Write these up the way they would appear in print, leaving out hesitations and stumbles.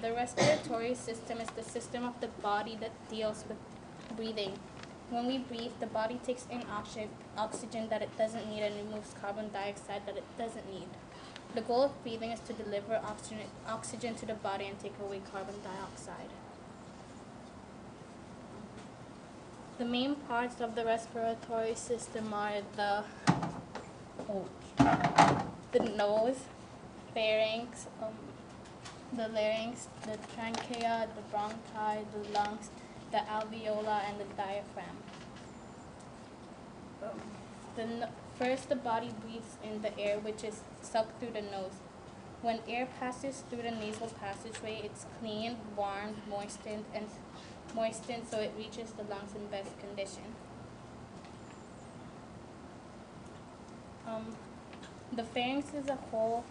The respiratory system is the system of the body that deals with breathing. When we breathe, the body takes in oxygen that it doesn't need and removes carbon dioxide that it doesn't need. The goal of breathing is to deliver oxygen to the body and take away carbon dioxide. The main parts of the respiratory system are the nose, pharynx, the larynx, the trachea, the bronchi, the lungs, the alveoli, and the diaphragm. First, the body breathes in the air, which is sucked through the nose. When air passes through the nasal passageway, it's cleaned, warmed, moistened so it reaches the lungs in best condition. The pharynx is a hollow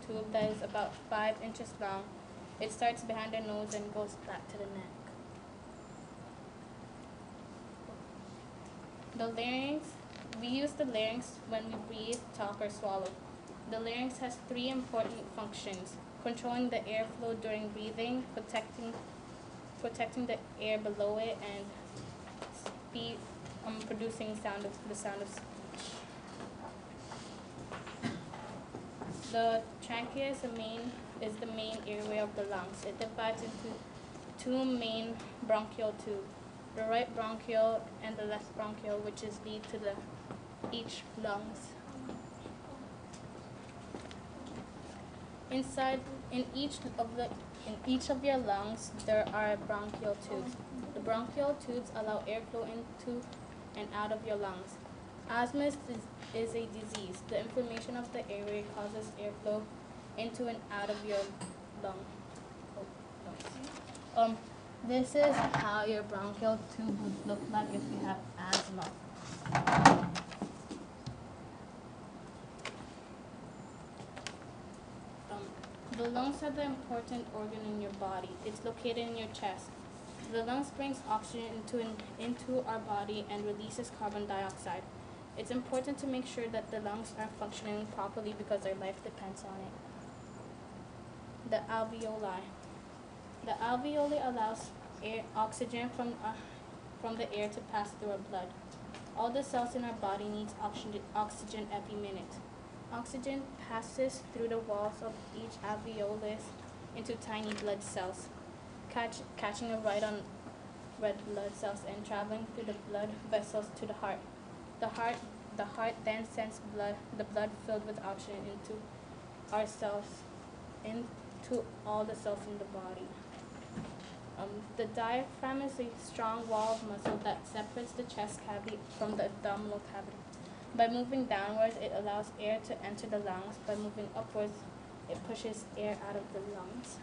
tube that is about 5 inches long. It starts behind the nose and goes back to the neck. The larynx, we use the larynx when we breathe, talk, or swallow. The larynx has 3 important functions: controlling the airflow during breathing, protecting the air below it, and producing the sound of speech. The trachea is the main airway of the lungs. It divides into 2 main bronchial tubes, the right bronchial and the left bronchial, which is lead to each lungs. In each of your lungs, there are bronchial tubes. The bronchial tubes allow airflow into and out of your lungs. Asthma is a disease. The inflammation of the airway causes airflow into and out of your lungs. This is how your bronchial tube would look like if you have asthma. The lungs are the important organ in your body. It's located in your chest. The lungs brings oxygen into our body and releases carbon dioxide. It's important to make sure that the lungs are functioning properly because our life depends on it. The alveoli. The alveoli allows oxygen from the air to pass through our blood. All the cells in our body need oxygen every minute. Oxygen passes through the walls of each alveolus into tiny blood cells, catching a ride on red blood cells and traveling through the blood vessels to the heart. The heart then sends the blood filled with oxygen into all the cells in the body. The diaphragm is a strong wall of muscle that separates the chest cavity from the abdominal cavity. By moving downwards, it allows air to enter the lungs. By moving upwards, it pushes air out of the lungs.